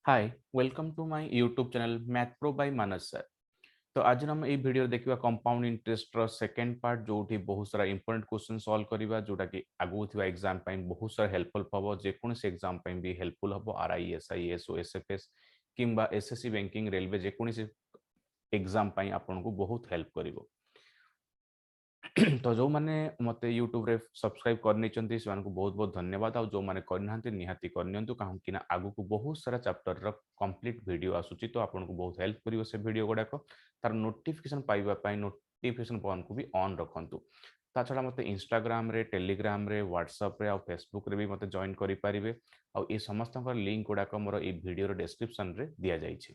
Hi welcome to my YouTube channel math pro by Manas sir. तो आज हम ये वीडियो देखिबा कंपाउंड इंटरेस्ट रो सेकंड पार्ट जोठी बहुत सारा इंपोर्टेंट क्वेश्चन सॉल्व करिबा जोटा कि आगु थिबा एग्जाम पई बहुत सारा हेल्पफुल पबो जे कोन से एग्जाम पई भी हेल्पफुल हबो आरआई एसआई एसओ एसएफएस किंबा एसएससी बैंकिंग रेलवे जे कोन से एग्जाम पई आपन को बहुत हेल्प करिवो। तो जो माने मते यूट्यूब रे सब्सक्राइब करनी चंती से को बहुत बहुत धन्यवाद आ जो माने करना निहाती करनियंतु काहू कि ना आगु को बहुत सारा चैप्टर रो कंप्लीट वीडियो आसुची तो आपन को बहुत हेल्प करिवो से वीडियो गुडा को तार नोटिफिकेशन पाइबा पई नोटिफिकेशन बटन को भी ऑन रखंतु। ता छडा मते इंस्टाग्राम रे टेलीग्राम रे व्हाट्सएप रे आ फेसबुक रे भी मते जॉइन करि पारिबे आ ए समस्त लिंक गुडा को मोर ए वीडियो रो डिस्क्रिप्शन रे दिया जाई छै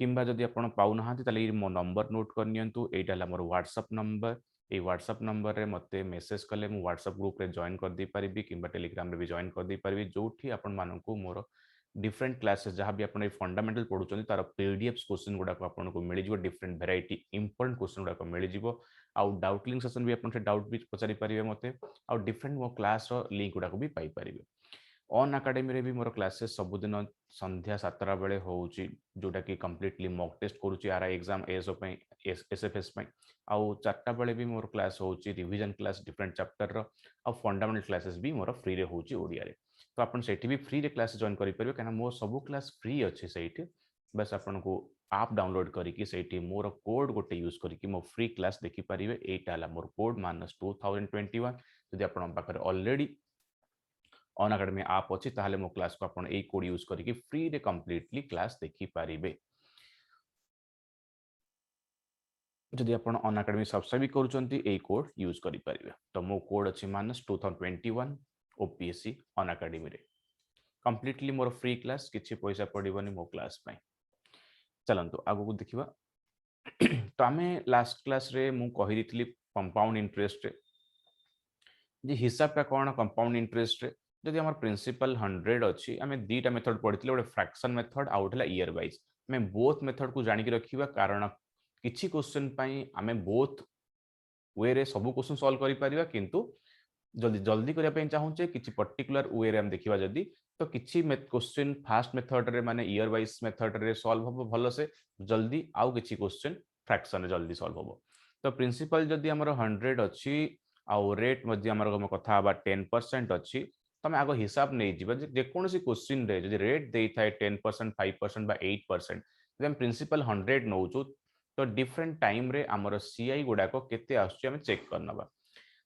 किंबा जदि आपण पाउ नहांती ताले मो नंबर नोट करनियंतु एटा ला मोर व्हाट्सएप नंबर ये व्हाट्सएप नंबर रे मते मेसेज कले मु व्हाट्सएप ग्रुप रे जॉइन कर दी परिबी किंबा टेलीग्राम रे भी जॉइन कर दी परिबी जोठी आपण माननकु मोर डिफरेंट क्लासेस जहाँ भी आपण फंडामेंटल पढुचंती तार पीडीएफ क्वेश्चन गुडा को आपण को मिल जिवो डिफरेंट वैरायटी इंपोर्टेंट क्वेश्चन गुडा को मिल जिवो आउ डाउटलिंग सेशन भी आपण से डाउट भी पचारि परिबे मते आउ डिफरेंट मो क्लास रो लिंक गुडा को भी पाई परिबे। ऑन अकाडेमी रे भी मोर क्लासेस सबुदिन संध्या 7टा बेले होउची जोटा कि कंप्लीटली मॉक टेस्ट करूची आरआई एग्जाम एसओ पई एसएफएस पई आउ 4टा बेले भी मोर क्लास होउची रिवीजन क्लास डिफरेंट चैप्टर रो आ फंडामेंटल क्लासेस भी मोर फ्री रे होउची ओडिया रे। तो आपण सेठी भी फ्री रे क्लास जॉइन करि परबे काना मोर सब क्लास फ्री अछि सेठी बस आपण को आप डाउनलोड करिकी सेठी मोर कोड गोटे यूज करिकी मो फ्री क्लास देखि परिबे एटा ला मोर कोड -2021 जदि आपण पाखरे ऑलरेडी ऑन अकाडेमी आप अच्छी ताहले मो क्लास को आपण ए कोड यूज करके फ्री रे कंप्लीटली क्लास देखि पारिबे। जदि आपण ऑन अकाडेमी सब्सक्राइब करूचंती ए कोड यूज करि पारिबे तो मो कोड अछि -2021 ओपीएससी ऑन अकाडेमी रे कंप्लीटली मोर फ्री क्लास किछि पैसा पडिबनी मो क्लास पई। चलंतु आगु को देखिबा। तो आमे लास्ट क्लास रे मु कहि दितली कंपाउंड इंटरेस्ट रे जे हिसाब का कोन कंपाउंड इंटरेस्ट रे जदि हमर प्रिंसिपल 100 अछि आमे दीटा मेथड पढितले गोटे फ्रैक्शन मेथड आ उठला ईयर वाइज मैं बोथ मेथड को जानि के रखिबा कारण किछि क्वेश्चन पई आमे बोथ वे रे सब क्वेश्चन सॉल्व करि परिबा किंतु जल्दी जल्दी करिया पई चाहूचे किछि पर्टिकुलर वे रे हम देखिबा जदि तो किछि क्वेश्चन फास्ट मेथड रे माने ईयर वाइज मेथड रे सॉल्व हो भलो से जल्दी आउ किछि क्वेश्चन फ्रैक्शन रे जल्दी सॉल्व हो। तो प्रिंसिपल जदि हमर 100 अछि आउ रेट मध्ये हमर कथा हबा 10% अछि तमे आगो हिसाब नै जिबा जे कोनोसी क्वेश्चन रे जदि रेट देई थाए 10% 5% बा 8% जदि हम प्रिंसिपल 100 नौचु तो डिफरेंट टाइम रे हमर सीआई गुडा को केते आसुची हम चेक करनबा।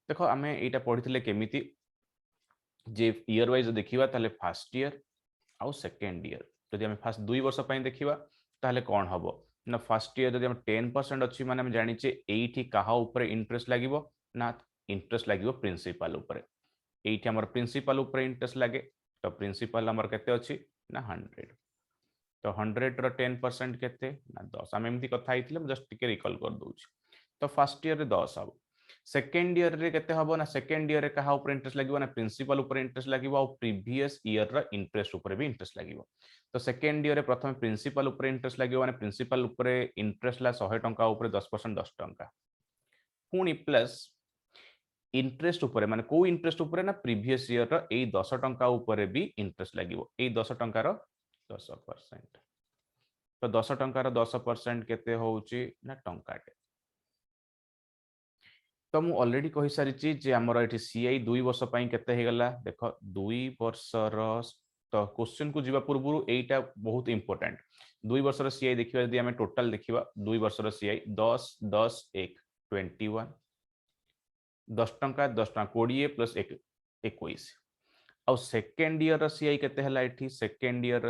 देखो आमे एटा पढिथिले केमिति जे ईयर वाइज देखिबा ताले फर्स्ट ईयर आउ सेकंड ईयर जदि हम फर्स्ट 2 वर्ष पई देखिबा ताले कोन हबो ना फर्स्ट ईयर जदि हम 10% अछि माने हम जानिचे एठी काहा ऊपर इंटरेस्ट लागिवो ना इंटरेस्ट लागिवो प्रिंसिपल ऊपर एठी हमर प्रिंसिपल ऊपर इंटरेस्ट लागे तो प्रिंसिपल हमर केते अछि ना 100 तो 100 रो 10% केते ना 10 हम एमती कथा आइथिले जस्ट टिके रिकॉल कर दोछि। तो फर्स्ट ईयर रे 10 हबो सेकंड ईयर रे केते हबो ना सेकंड ईयर रे कहा ऊपर इंटरेस्ट लागिवो ना प्रिंसिपल ऊपर इंटरेस्ट लागिवो और प्रीवियस ईयर रो इंटरेस्ट ऊपर भी इंटरेस्ट लागिवो। तो सेकंड ईयर रे प्रथम प्रिंसिपल ऊपर इंटरेस्ट लागिवो माने प्रिंसिपल ऊपर इंटरेस्ट ला 100 टंका ऊपर 10% 10 टंका पुनी प्लस इंटरेस्ट ऊपर माने को इंटरेस्ट ऊपर ना प्रीवियस ईयर रो ए 10 टंका ऊपर भी इंटरेस्ट लागिवो ए 10 टंका रो 10%। तो 10 टंका रो 10% केते होउची ना टंकाटे। तो मु ऑलरेडी कहि सारिची जे हमर एठी सीआई 2 वर्ष पई केते हे गला देखो 2 वर्ष रो तो क्वेश्चन को जीवा पूर्व एटा बहुत इंपोर्टेंट 2 वर्ष रो सीआई देखिबा यदि हमें टोटल देखिबा 2 वर्ष रो सीआई 10 10 1 21 10 टंका 10 टंका 20 प्लस 1 21 और सेकंड ईयर रो सीआई केते हला एठी सेकंड ईयर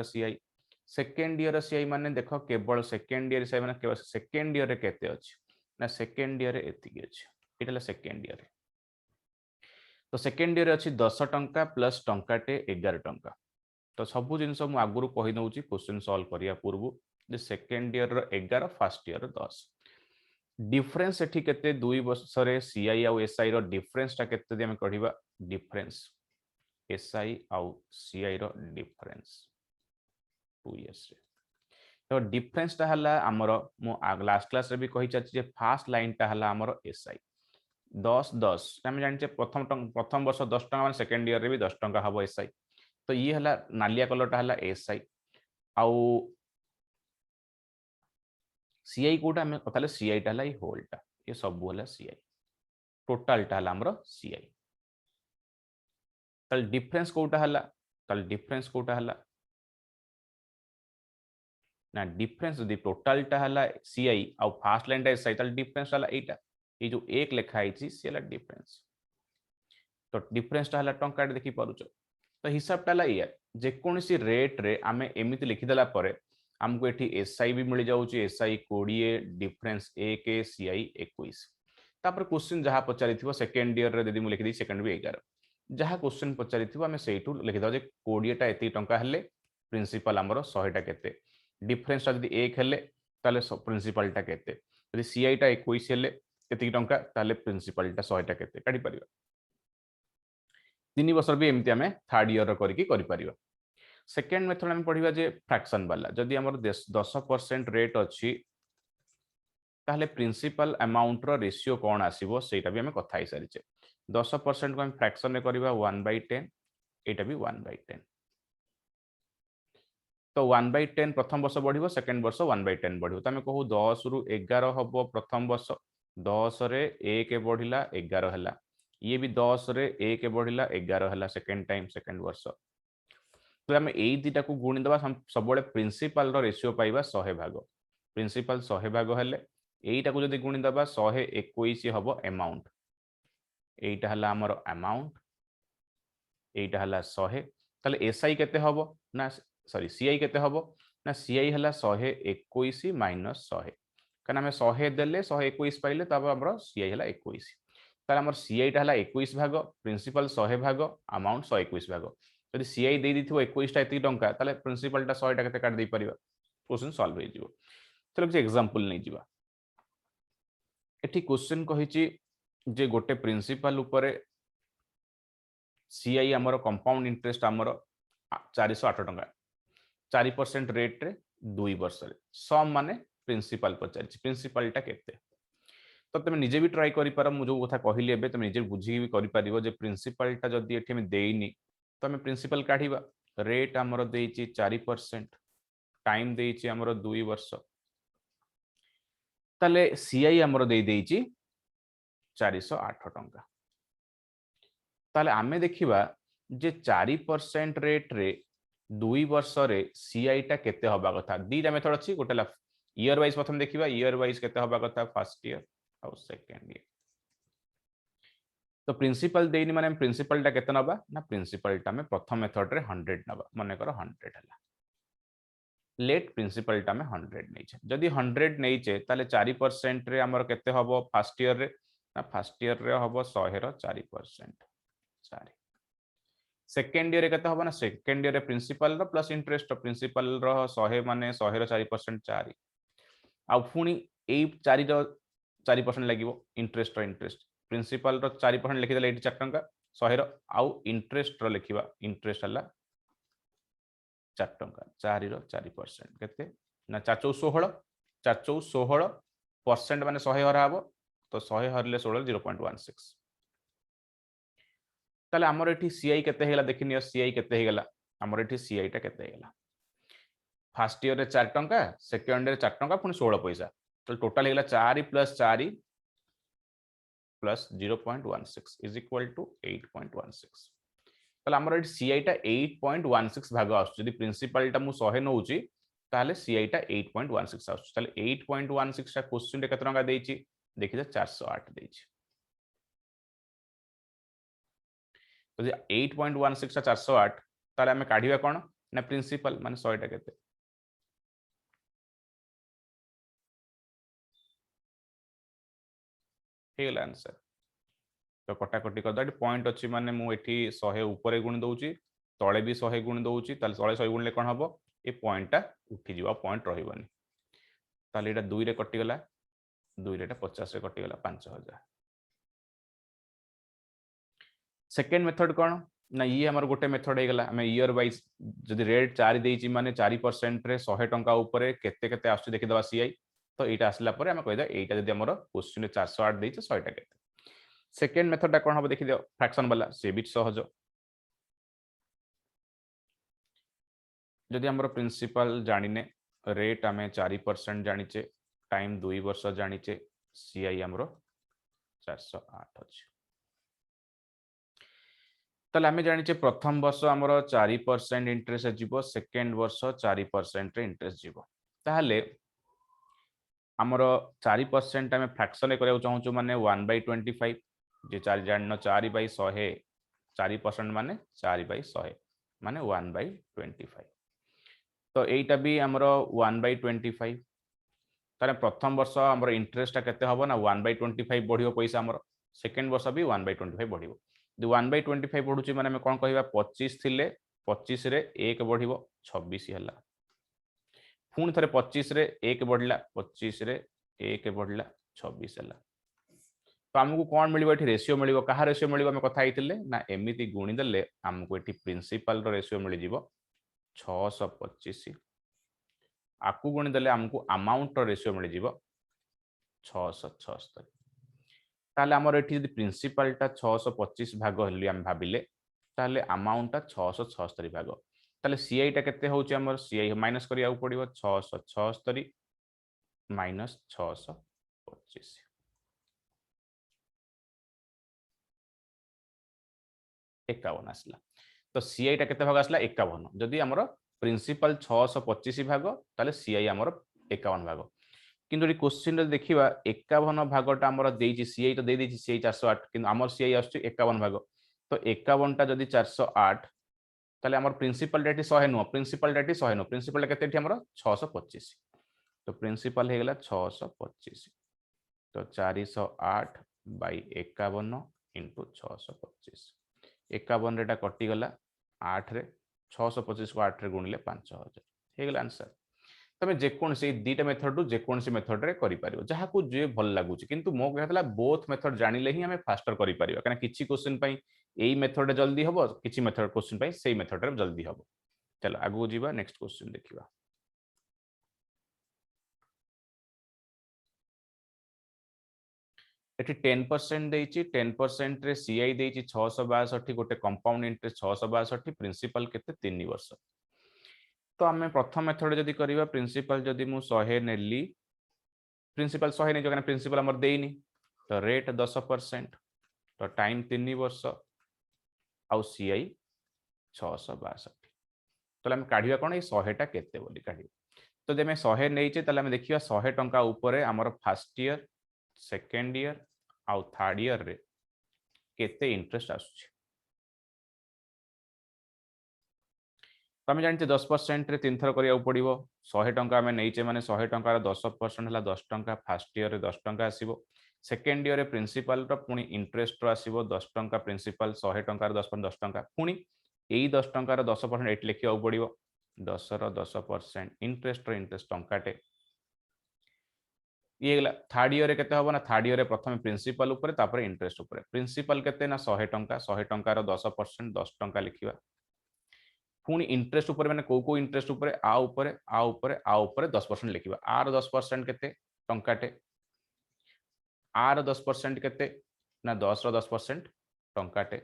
रो सीआई माने देखो केवल सेकंड ईयर सीआई माने केवल सेकंड ईयर रे केते अछि ना सेकंड ईयर रे एतिकी अछि एटा सेकंड ईयर। तो सेकंड ईयर अच्छी 10 टंका प्लस टंकाटे 11 टंका तो सबू जिन मु आगु कही नौ क्वेश्चन सॉल्व करिया पूर्व जे second year 11 first year 10 difference एठी केते 2 वर्ष रे सीआई आउ एसआई रो डिफरेंस ता केते दे हम कढिबा डिफरेंस एसआई आउ सीआई रो डिफरेंस 2 इयर्स रे। तो डिफरेंस ता हला हमरो मु लास्ट क्लास रे भी कहि चाची जे फर्स्ट लाइन ता हला हमरो एसआई 10 10 आम जाने प्रथम वर्ष 10 टंका सेकेंड ईयर रे भी 10 टंका हम एसआई तो ये हला नालिया कलरटा हला एसआई आउ सीआई कोटा हमें ताले सीआई टा हला होल टा ये सब हला सीआई टोटल टा हला हमरो सीआई ताले डिफरेंस कोटा हला ताले डिफरेंस कोटा हला ना डिफरेंस दी टोटल टा हला सीआई आउ फास्ट लाइन टा एसआई ताले डिफरेंस हला एटा ये जो एक लेखा आइछि से हला डिफरेंस तो डिफरेंस टा हला टंका देखि पारुछ तो हिसाब टा या जे कोनसी रेट रे आमे एमिति लिखि देला परे हमको एठी एसआई भी मिल जाउची एसआई 20 डिफरेंस 1 सीआई 21 तापर क्वेश्चन जहां पचारि थिबो सेकंड ईयर रे यदि मु लिखि दी सेकंड भी 11 जहां क्वेश्चन पचारि थिबो हमें सेइटू लिखि दो जे 20 टा एति टंका हले प्रिंसिपल हमरो 100 टा केते डिफरेंस टा यदि 1 हले ताले प्रिंसिपल टा केते यदि सीआई टा 21 हले एति टंका ताले प्रिंसिपल टा 100 टा केते काढी परिबा 3 वर्ष भी एमती आम थर्ड ईयर कर सेकेंड मेथड आम पढ़ा जे फ्रैक्शन वाला जदि आम 10% रेट अच्छी ताहले प्रिंसिपल अमाउंट रो रेशियो कौन आसीबो सेटा भी हमें कथा सारी 10% को हम फ्रैक्शन में करबा 1/10 एटा भी 1/10 तो 1/10 प्रथम वर्ष बढ़िबो सेकेंड वर्ष 1/10 बढ़िबो तो हमें कहू 10 रु 11 हबो प्रथम वर्ष 10 रे 1 बढ़िला 11 हला ये भी 10 रे 1 बढ़िला 11 हला सेकेंड टाइम सेकेंड वर्ष तो आम यही दुटा को गुणी दबा सब प्रिंसिपल रेशियो पाइबा 100 भाग प्रिंसिपल 100 भाग हेले यहीटा को जब गुणी दबा 121 हम अमाउंट यहीटा हला हमर अमाउंट यहीटा हला 100 ताले एसआई केते हबो ना सॉरी सीआई केते हबो ना सीआई हला 121 माइनस 100 कारण आम 100 देले 121 पाइले तब हमर सीआई हला 21 ताले हमर सीआई टा हला 21 भाग प्रिंसिपल 100 भाग अमाउंट 121 भाग यदि सीआई दे दी 21 एति टंका ताले प्रिंसिपल टा 100 टा केते काट दे परिबा क्वेश्चन सॉल्व हो जिवो चलो कि एग्जांपल नै जिवा एठी क्वेश्चन कहिची जे गोटे प्रिंसिपल ऊपर सीआई हमर कंपाउंड इंटरेस्ट हमर 408 टंका 4% रेट रे 2 वर्ष रे सम माने प्रिंसिपल पचारछि प्रिंसिपल टा केते तो तुम निजे भी ट्राई करि पार मु जो कथा कहली एबे तुम निजे बुझी भी करि परिबो जे प्रिंसिपल टा जदी एठी में देइनी तो हमें प्रिंसिपल काढिबा रेट हमरो देइछि 4% टाइम देइछि हमरो 2 वर्ष ताले सीआई हमरो देइ देइछि 408 टंका ताले आमे देखिबा जे 4% रेट रे 2 वर्ष रे सीआई टा केते होबा कथा दीटा मेथड अछि गोटेला ईयर वाइज प्रथम देखिबा ईयर वाइज केते होबा कथा फर्स्ट ईयर और सेकेंड ईयर तो प्रिंसिपल देनी माने प्रिंसिपल टा केते नबा ना प्रिंसिपल टा में प्रथम मेथड रे 100 नबा माने कर 100 हला लेट प्रिंसिपल टा में 100 नै छै जदी 100 नै छै ताले 4% रे हमर केते होबो फर्स्ट ईयर रे ना फर्स्ट ईयर रे होबो 100 रो 4% 4 सेकेंड ईयर केते होबो ना सेकेंड ईयर रे प्रिंसिपल रो प्लस इंटरेस्ट प्रिंसिपल रो 100 माने 100 रो 4% 4 आ फुनी ए 4 रो 4% लागिवो इंटरेस्ट रो इंटरेस्ट प्रिंसिपल रो 4% लिखि देले 4 टंका 100 रो आउ इंटरेस्ट रो लिखिबा इंटरेस्ट हला 4 टंका 4 रो 4% केते ना 4 16 4 16% माने 100 हरा हबो तो 100 हरले 16 0.16 ताले हमर एठी सीआई केते हेला देखिनियो सीआई केते हेगला हमर एठी सीआई टा केते हेगला फर्स्ट ईयर रे 4 टंका सेकंड ईयर 4 टंका पुनी 16 पैसा तो टोटल हेगला 4 + 4 प्लस 0.16 इज इक्वल टू 8.16 ताले हमर एठी सीआई टा 8.16 भाग आसु जदी प्रिंसिपल टा मु 100 नउची ताले सीआई टा 8.16 आसु ताले 8.16 टा क्वेश्चन रे केते टंका देइची देखि जा 408 देइची तो जे 8.16 टा 408 ताले हमें काढिबा कोन ना प्रिंसिपल माने 100 टा केते हेगला आंसर तो कटाकटी कर दो पॉइंट अच्छी माने मु एठी 100 ऊपर गुण दउची तळे भी 100 गुण दउची ताले तळे 100 गुणले कोन हबो ए पॉइंट टा उठी जीवा पॉइंट रहिबनी ताले एटा 2 रे कटि गला 2 रे 50 रे कटि गला 5000 सेकंड मेथड कोन ना ये हमर गोटे मेथड हे गला हमें ईयर वाइज जदी रेट 4 देइची माने 4% रे 100 टंका ऊपर केते केते आसु देखि दबा सीआई तो एटा आसला परे हम कहदा एटा जदी हमर क्वेश्चन 408 देइছে 100 टा केते सेकेंड मेथड टा कोन हम देखि दियो फ्रैक्शन वाला से भी सहज जदि हमर प्रिंसिपल जानिने रेट आमे 4% जानिचे टाइम 2 वर्ष जानिचे सीआई हमरो 408 अछि ताले आमे जानिचे प्रथम वर्ष हमरो 4% इंटरेस्ट जीवो सेकंड वर्ष 4% रे इंटरेस्ट जीवो ताले हमरो 4% आमे फ्रैक्शन करिया चाहूछु माने 1/25 जे 4 जान 4/100 4% माने 4/100 माने 1/25 तो एटा भी हमरो 1/25 तारे प्रथम वर्ष हमरो इंटरेस्ट केते हबो ना 1/25 बढ़ियो पैसा हमरो सेकंड वर्ष भी 1/25 बढ़ियो 1/25 बढ़ुची माने हम कोन कहबा 25 थिले 25 रे 1 बढ़िबो 26 हला पुणी थे 25 रे 1 बढ़ला 25 रे 1 बढ़ला 26 हला तो आमको कौन मिल रेसीो मिल क्या रेसीो मिल कथा ना एमती गुणी देले आमको ये प्रिंसिपल रेसीो मिल 625 आपको गुणी देले आमको अमाउंट रेसीो मिल 676 ताले हमर एठी यदि प्रिंसिपल टा 625 भाग हली हम भाबिले ताले अमाउंट टा 676 भाग ताले सीआई टा केते होची हमर सीआई माइनस करिया पड़िबो 676 माइनस 625 51 आसला तो सीआई टा केते भाग आसला 51 जदि हमर प्रिंसिपल 625 भाग ताले सीआई हमर 51 भाग किंतु ये क्वेश्चन रे देखिबा 51 भागटा हमर देइची सीआई तो दे देइची सीआई 408 किंतु हमर सीआई आछी 51 भाग तो 51 टा जदि 408 ताले हमर प्रिंसिपल रेट 100 नो प्रिंसिपल रेट 100 नो प्रिंसिपल केते एठी हमर 625 तो प्रिंसिपल हे गेला 625 तो 408 बाय 51 इंटू 625 51 रेटा कटि गला 8 रे 625 को 8 रे गुणिले 5000 हे गेला आंसर तमे जेकोन से दीटा मेथड रु जेकोन से मेथड रे करि पारियो जहा को जे भल लागुची किंतु मो कहतला बोथ मेथड जानिले ही हमें फास्टर करि पारियो काना किछि क्वेश्चन पई एई मेथड रे जल्दी हबो किछि मेथड क्वेश्चन पई सेई मेथड रे जल्दी हबो चलो आगु जीवा नेक्स्ट क्वेश्चन देखिबा एठी 10% देइची 10% रे सीआई देइची 662 गोटे कंपाउंड इंटरेस्ट 662 प्रिंसिपल केते 3 वर्ष तो आम प्रथम मेथड जदि करबा प्रिंसिपल जदि मु 100 नेली प्रिंसिपल 100 नै जगना प्रिंसिपल हमर देइनी तो रेट 10% तो टाइम 3 वर्ष आउ सीआई 662 तो हम काढिबा कोन ए 100 टा केते बोली काढिबा तो जे मैं 100 नेइचे तले हम देखिबा 100 टंका ऊपर हमर फर्स्ट ईयर सेकंड ईयर आउ थर्ड ईयर रे केते इंटरेस्ट आसुची तो आम जानते 10% रे 3 थर करिया पड़िबो 100 टंका आमे नैचे माने 100 टंकार 10% हला 10 टंका फर्स्ट ईयर रे 10 टंका आसीबो सेकंड ईयर रे प्रिंसिपल रो पुनी इंटरेस्ट रो आसीबो 10 टंका प्रिंसिपल 100 टंकार 10 टंका पुनी एई 10 टंकार 10% एट लिखिया पड़िबो 10 रो 10% इंटरेस्ट रो इंटरेस्ट टंकाटे ये गला थर्ड ईयर रे केते होबो ना थर्ड ईयर रे प्रथम प्रिंसिपल ऊपर तापर इंटरेस्ट ऊपर प्रिंसिपल केते ना 100 टंका 10% 10 टंका लिखिबा पुणी इंटरेस्ट ऊपर माने को इंटरेस्ट ऊपर आ ऊपर 10% लिखिबा आर 10% केते टंकाटे आर 10% केते ना 10 रो 10% टंकाटे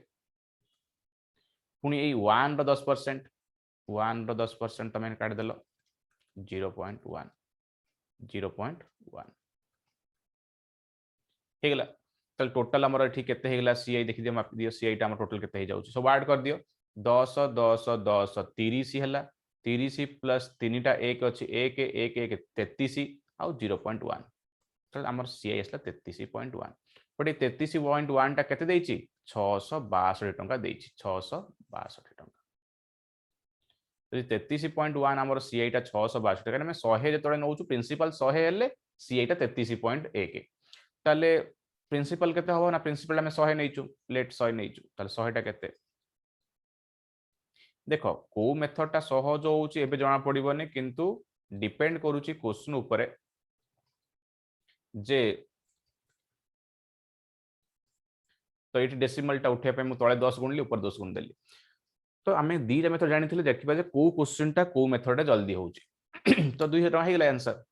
पुणी ए 1 रो 10% 1 रो 10% तमे काट देलो 0.1 0.1 हे गेला तल टोटल हमर एठी केते हे गेला सीआई देखि दियो मापि दियो सीआई टा हमर टोटल केते हे जाउची सब ऐड कर दियो 10 10 10 30 है 30 प्लस 3 टा 1 अच्छी 1 1 1 33 आउ 0.1 तो आमर सीआई आसला 33.1 बट 33.1 टा केते देइची 662 टंका देइची 662 टंका तो 33.1 आमर सीआई टा 662 टंका हम 100 जतले नउचु प्रिंसिपल 100 हेले सीआई टा 33.1 ताले प्रिंसिपल केते हो ना प्रिंसिपल हम 100 नैचु लेट 100 नैचु ताले 100 टा केते देख को मेथड टा सहज होउची एबे जाना पड़िबोनी किंतु डिपेंड करूची क्वेश्चन ऊपर जे तो ये डेसिमल टा उठे पे मु तळे 10 गुणली ऊपर 10 गुण देली तो आमे दीटा मेथड जानि थिले देखिबा जे को क्वेश्चन टा को मेथड जल्दी होउची तो 200 टका हे गेला आंसर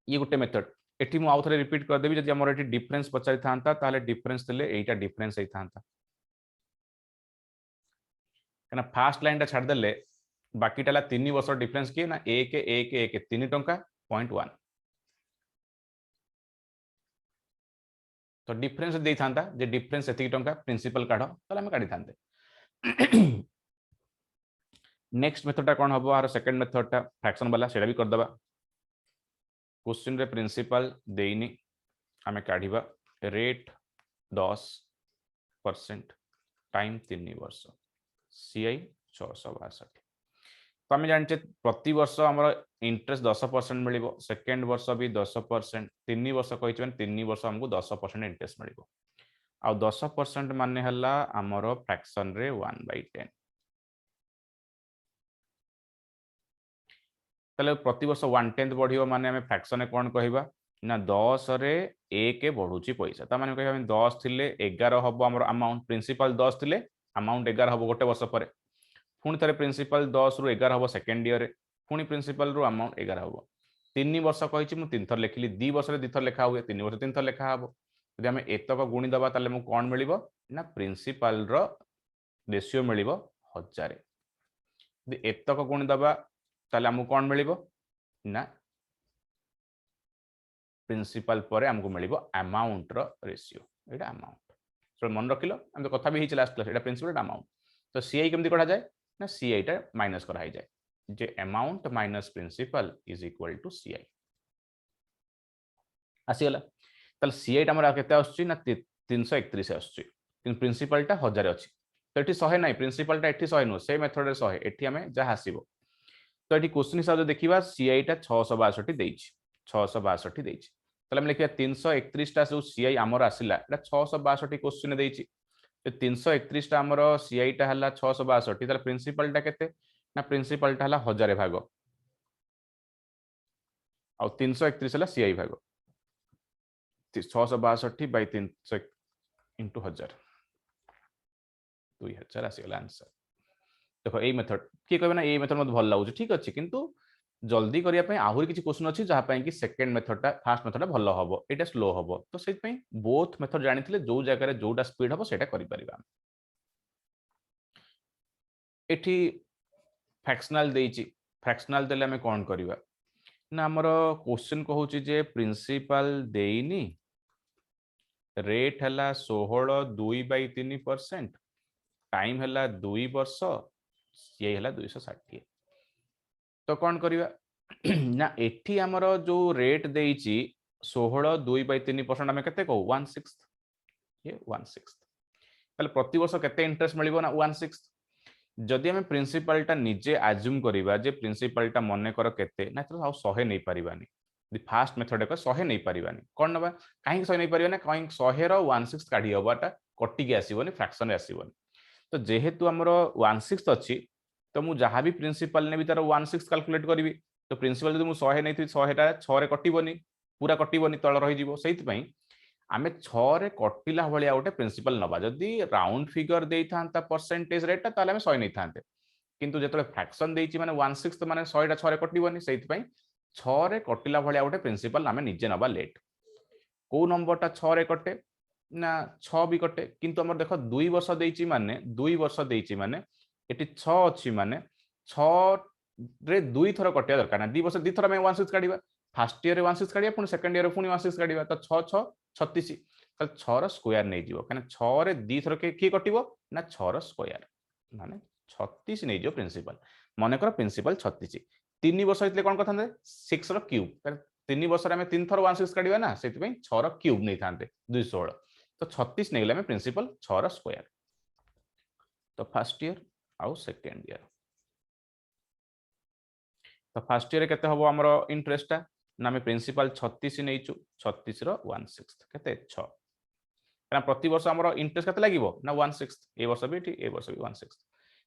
ये गुटे मेथड एठी मु आउ थरे रिपीट कर देबी जदि हमर एठी डिफरेंस पचारि थांता ताले डिफरेंस देले एटा डिफरेंस हे थांता कना फास्ट लाइन टा छाड़ देले बाकीटा 3 वर्ष डिफरेन्स किए ना 1 1 1 3 टंका 0.1 तो डिफरेन्स दे था जे डिफरेन्स एति टंका प्रिंसिपल काढ तो आम काढी थांते नेक्स्ट मेथडटा कौन हम आर सेकेंड मेथडटा फ्रैक्शन वाला सेटा भी करदे क्वेश्चन रे प्रिंसिपल देनी आम काढ़ा रेट 10% टाइम 3 वर्ष सीआई 662 तो आम जाने प्रति वर्ष आम इंटरेस्ट 10% मिल सेकेंड वर्ष भी 10% 3 वर्ष कही 3 वर्ष आमको 10% इंटरेस्ट मिल आ 10% माने हला आमर फ्रैक्शन रे 1/10 ताले प्रति वर्ष 1/10 बढ़ियो माने आम फ्रैक्शन कौन कहवा ना 10 रे 1 बढ़ुची पैसा ता माने कहबा 10 थिले 11 हबो हमर अमाउंट प्रिंसिपल 10 थिले अमाउंट 11 हबो गोटे वर्ष पर पुणी थे प्रिंसिपल 10 रु 11 हम सेकेंड इयर पुणी प्रिंसिपल रु अमाउंट 11 हम 3 वर्ष कही 3 थर लिखिली 2 वर्ष 2 थर लिखा हुए 3 वर्ष 3 थर लिखा हम यदि आम एतक गुणी दबा ताले मु कौन मिल ना प्रिंसिपल रेशियो मिल 1000 यदि एतक गुणी दबा ताले आमको कौन मिल ना प्रिंसिपल पर आमको मिल अमाउंट रेशियो ये अमाउंट मन रखिल आम तो कथा भी लास्ट क्लास ये प्रिंसिपल अमाउंट तो सीआई केमती करा जाए ना सीआई टा माइनस कराई जाए जे amount minus principal is equal to CI आसीगला ताल सीआई टा हमरा केते आछी ना 331 आछी किन प्रिंसिपल टा 1000 अछि तो एठी 100 नाही प्रिंसिपल टा एठी 100 नो से मेथड रे 100 एठी हमें जहा आसीबो तो एठी क्वेश्चन हिसाब से देखिबा सीआई टा 662 देइछि 662 देइछि ताले हम लिखिया 331 टा जो सीआई हमर आसिला एटा 662 क्वेश्चन देइछि 331 टा हमर सीआई टा हला 662 ताले प्रिंसिपल टा केते ना प्रिंसिपल टा हला 1000 भाग आ 331 हला सीआई भाग 662 बाय 300 इंटू 1000 2000 आसीगला आंसर देखो ये मेथड किए कहबे ना ये मेथड मत भल लागु ठीक अछि किंतु जल्दी करिया पय आहुरी किछि क्वेश्चन अछि जहा पय कि सेकंड मेथडटा फर्स्ट मेथडटा भल हबो एटा स्लो हबो तो सेति पय बोथ मेथड जानिथिले जो जगह रे जोटा स्पीड हबो सेटा करि परिबा एठी फ्रैक्शनल देइछि फ्रैक्शनल देले हमें कोन करिबा ना हमर क्वेश्चन कहूछि जे प्रिंसिपल देइनी रेट हला 16 2/3% टाइम हला 2 वर्ष ये हला 260 तो कौन करिबा ना एठी हमर जो रेट देइछि 16 2/3% हमें केते कहू 1/6 ये 1/6 ताले प्रति वर्ष केते इंटरेस्ट मिलिबो ना 1/6 जदि हमें प्रिंसिपल टा निजे आज्यूम करिबा जे प्रिंसिपल टा मने कर केते ना तो 100 नै परिबानी दि फास्ट मेथड को 100 नै परिबानी कोन नबा काहे 100 नै परिबानी काहे 100 रो 1/6 काढी हबाटा कटि के आसीबोनी फ्रैक्शन आसीबोनी तो जेहेतु हमरो 1/6 अछि तो मु जहां भी प्रिंसिपल ने भी तार 1/6 कैलकुलेट करिवि तो प्रिंसिपल जदि मु 100 नै थि 100 टा 6 रे कटिबोनी पूरा कटिबोनी तळ रहि जिवो सेति पई आमे 6 रे कटिला भलिया गोटे प्रिंसिपल नबा जदि राउंड फिगर देई थांता परसेंटेज रेट ताले हमें 100 नै थांते किंतु जेतले फ्रैक्शन देइछि माने 1/6 माने 100 टा 6 रे कटिबोनी सेति पई 6 रे कटिला भलिया गोटे प्रिंसिपल आमे निजे नबा लेट को नंबरटा 6 रे कटे ना 6 भी कटे किंतु हमर देखो 2 वर्ष देइछि माने 2 वर्ष देइछि माने एटी 6 अछि माने 6 रे 2 थर कटिया दरकार ना 2 वर्ष 2 थर में 1/6 काढिबा फर्स्ट ईयर रे 1/6 काढिबा पुनी सेकंड ईयर रे पुनी 1/6 काढिबा तो 6 6 36 त 6 रो स्क्वायर नै जिवो कने 6 रे 2 थर के कटिबो ना 6 रो स्क्वायर माने 36 नै जो प्रिंसिपल माने कर प्रिंसिपल 36 3 वर्ष होइतले कोन कथांदे 6 रो क्यूब 3 वर्ष रे हमें 3 थर 1/6 काढिबा ना सेति पई 6 रो क्यूब नै थांते 216 तो 36 नै गेले हमें प्रिंसिपल 6 रो स्क्वायर तो फर्स्ट ईयर आउ सेकेंड ईयर तो फर्स्ट ईयर केते हबो हमरो इंटरेस्ट ना हमें प्रिंसिपल 36 नैचु 36 रो 1/6 केते 6 ना प्रति वर्ष हमरो इंटरेस्ट केते लागिवो ना 1/6 ए वर्ष भी ठीक ए वर्ष भी 1/6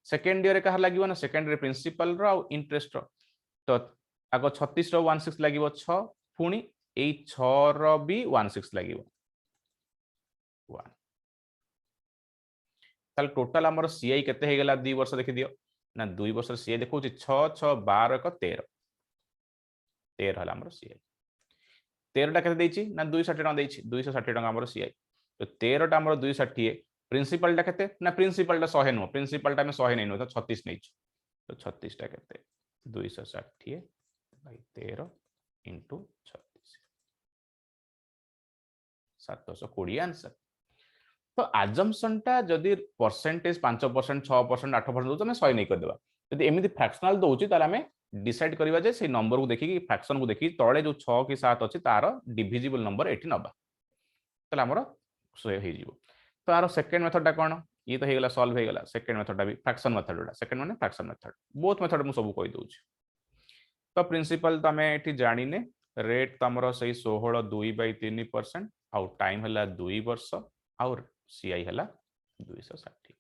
सेकेंड ईयर कहा लागिवो ना सेकेंड ईयर प्रिंसिपल रो आउ इंटरेस्ट रो तो आगो 36 रो 1/6 लागिवो 6 पुनी ए 6 रो भी 1/6 लागिवो 1 ताल टोटल हमर सीआई केते हे गेला 2 वर्ष देखि दियो ना 2 वर्ष सीआई देखौ 6 6 12 1 13 13 हला हमर सीआई 13 टा केते देइछि ना 260 टका देइछि 260 टका हमर सीआई तो 13 टा हमर 260 प्रिंसिपल टा केते ना प्रिंसिपल टा 100 नो प्रिंसिपल टा में 100 नै नो तो 36 नैछि तो 36 टा केते 260 बाई 13 इंटू 36 720 आंसर। तो आजम्पशन टा जदि परसेंटेज 5% 6% 8% दउछ हमें 100 नहीं कर देबा। यदि एमिति फ्रैक्शनल दउची ताले हमें डिसाइड करिवा जे से नंबर को देखि कि फ्रैक्शन को देखि तळे जो 6 कि 7 अछि तार डिविजिबल नंबर एठी नबा ताले हमर 100 हे जीवो। तो आरो सेकंड मेथड टा कोन ये तो हे गेला सॉल्व हे गेला। सेकंड मेथड टा भी फ्रैक्शन मेथड उडा सेकंड माने फ्रैक्शन मेथड बोथ मेथड मु सब कहि दउची। तो प्रिंसिपल तो हमें एठी जानिने रेट तमरो सही 16 2/3% आउ टाइम हला 2 वर्ष और सीआई हला 260।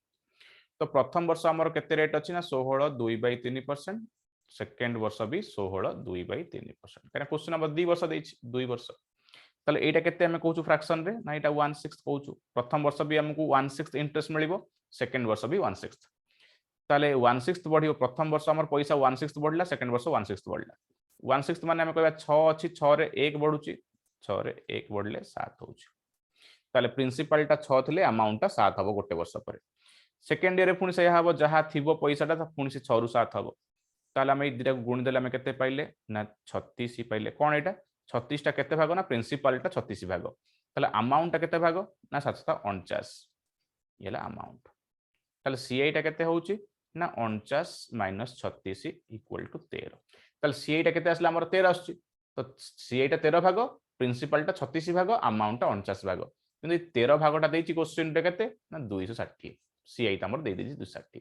तो प्रथम वर्ष हमर केते रेट अछि ना 16 2/3%, सेकंड वर्ष भी 16 2/3%। काना क्वेश्चन नंबर 2 वर्ष देछि 2 वर्ष ताले एटा केते हमें कहूछु फ्रैक्शन रे ना एटा 1/6 कहूछु। प्रथम वर्ष भी हमकु 1/6 इंटरेस्ट मिलिबो, सेकंड वर्ष भी 1/6 ताले 1/6 बढ़ियो। प्रथम वर्ष हमर पैसा 1/6 बढ़ला, सेकंड वर्ष 1/6 बढ़ला। 1/6 माने हमें कहबा 6 अछि 6 रे 1 बढ़ुची, 6 रे 1 बढ़ले 7 होउची। ताले प्रिंसिपल टा 6 थिले अमाउंट टा 7 हबो गोटे वर्ष परे। सेकंड ईयर रे पुनी से हबो जहा थिबो पैसा टा पुनी से 6 रु 7 हबो। ताले हम ए दिटा गुण देले हम केते पाइले ना 36 पाइले। कोन एटा 36 टा केते भाग ना प्रिंसिपल टा 36 भाग। ताले अमाउंट टा केते भाग ना 749 येला अमाउंट। ताले सीआई टा केते होउची ना 49 माइनस 36 इक्वल टू 13। ताले सीआई टा केते आसला हमर 13 आछी। तो सीआई टा 13 भाग, प्रिंसिपल टा 36 भाग, अमाउंट टा 49 भाग। किंतु 13 भागटा देछि क्वेश्चन रे केते ना 260। सीआई ता हमर दे देछि 260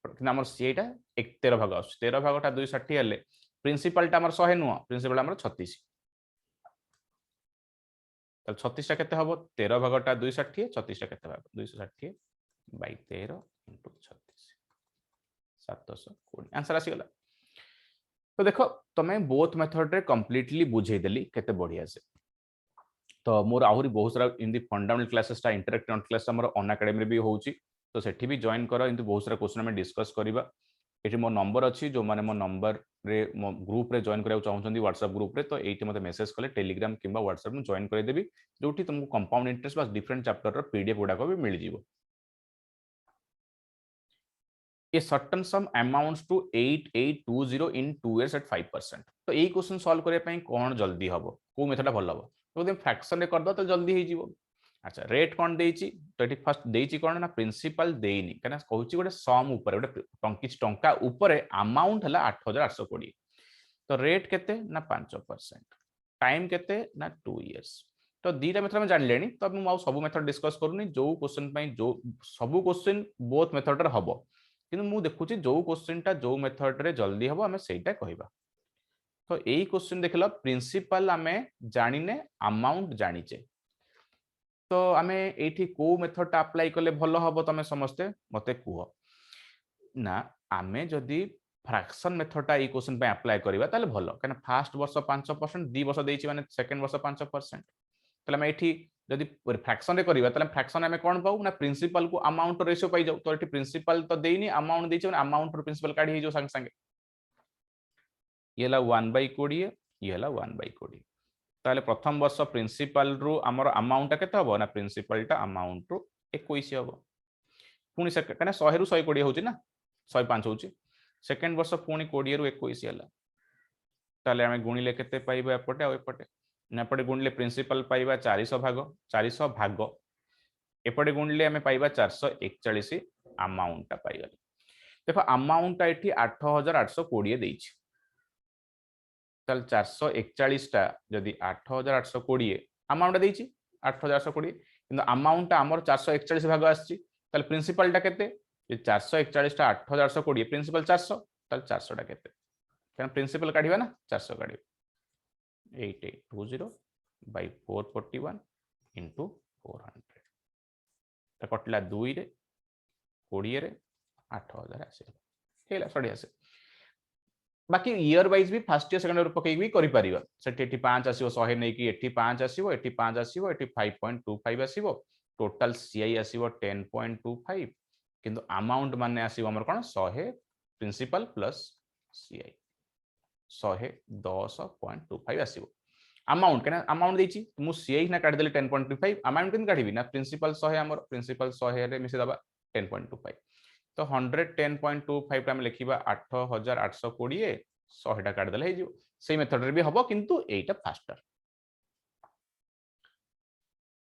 किंतु हमर सीआई टा 13 भाग आछी। 13 भागटा 260 हले प्रिंसिपल टा हमर 100 नुह, प्रिंसिपल हमर 36। ताले 36 टा केते हबो 13 भागटा 260, 36 टा केते भाग 260 बाई 13 इंटू 36 720 आंसर आसी गला। तो देखो तमे बोथ मेथड रे कंप्लीटली बुझेई देली केते बढ़िया से। तो मोर आहुरी बहुत सारा इनदी फंडामेंटल क्लासेस टा इंटरेक्टिव क्लास हमर ऑन एकेडमी रे भी होउची। तो सेठी भी जॉइन करो, इनदी बहुत सारा क्वेश्चन में डिस्कस करबा। एठी मो नंबर अछि जो माने मो नंबर रे मो ग्रुप रे जॉइन करिया चाहउछन्ती व्हाट्सएप ग्रुप रे, तो एठी मते मेसेज कले टेलीग्राम किंबा व्हाट्सएप में जॉइन करै देबी, जोठी तुमको कंपाउंड इंटरेस्ट बा डिफरेंट चैप्टर रो पीडीएफ गुडा को भी मिल जीवो। A certain sum amounts to 8820 in 2 years at 5%। तो यही क्वेश्चन सॉल्व करे पई कोन जल्दी हबो, को मेथड भल हबो? तो यदि फ्रैक्शन रे कर दो तो जल्दी हे जीवो। अच्छा रेट कोन देइची, तो एठी फर्स्ट देइची कोन ना प्रिंसिपल देइनी, कना कहूची गोटे सम ऊपर गोटे किछ टंका ऊपर अमाउंट हला 8820। तो रेट केते ना 5%, टाइम केते ना 2 इयर्स। तो दीटा मेथड में जान लेनी। तो अब मु सब मेथड डिस्कस करूनी, जो क्वेश्चन पई जो सब क्वेश्चन बोथ मेथड रे हबो, किंतु मु देखुची जो क्वेश्चन टा जो मेथड रे जल्दी हबो हमें सेटा कहबा। तो एई क्वेश्चन देखला प्रिंसिपल हमें जानिने अमाउंट जानिचे। तो आमे एठी को मेथड टा अप्लाई करले भलो हबो तमे समस्ते मते कुह ना। आमे जदी फ्रैक्शन मेथड टा ई क्वेश्चन पे अप्लाई करबा ताले भलो, काना फर्स्ट वर्ष 5%, 2 वर्ष देइची माने सेकंड वर्ष 5%। ताले आमे एठी जदी फ्रैक्शन रे करबा ताले फ्रैक्शन आमे कोन पाऊ ना प्रिंसिपल को अमाउंट रेशियो पाई जाऊ। तो एठी प्रिंसिपल तो देइनी, अमाउंट देइची माने अमाउंट रो प्रिंसिपल काढी हे जो संग संगे। येला 1/20, येला 1/20। ताले प्रथम वर्ष प्रिंसिपल रु हमर अमाउंट केते हबो ना प्रिंसिपल टा अमाउंट रु 21 हबो। पुनी से कने 100 रु 120 होची ना 105 होची। सेकंड वर्ष पुनी 20 रु 21 हला। ताले हमें गुणिले केते पाइबा एपटे आ एपटे ना एपटे गुणिले प्रिंसिपल पाइबा 400 भाग 400 भाग एपटे गुणिले हमें पाइबा 441 अमाउंट टा पाइगले। देखो अमाउंट टा एठी 8820 देइछि। ताल 441 टा जदि 8820 अमाउंट देइछि 8820 किंतु अमाउंट हमर 441 भाग आछि। ताल प्रिंसिपल टा केते जे 441 टा 8820 प्रिंसिपल 400 ताल 400 टा केते कारण प्रिंसिपल काढिबा ना 400 काढिबा 8820 बाय 441 इनटू 400 ता कटला 2 रे 20 रे 8000 आसे हेला सडी आसे। बाकी ईयर वाइज भी फर्स्ट ईयर सेकंड ईयर पकई भी करि परिबा। सेठी एठी 5 आसीबो 100 नै कि एठी 5 आसीबो एठी 5 आसीबो एठी 5.25 आसीबो। टोटल सीआई आसीबो 10.25 किंतु अमाउंट माने आसीबो हमर कोन 100 प्रिंसिपल प्लस सीआई 110.25 आसीबो। अमाउंट केना अमाउंट देछि मु सीआई ना काढि देले 10.25 अमाउंट केन काढिबी ना प्रिंसिपल 100 हमर प्रिंसिपल 100 रे मिसे दबा 10.25 तो 110.25 टा लिखा 8820 100 टा काटदेले से मेथड रे भी हम किंतु एटा फास्टर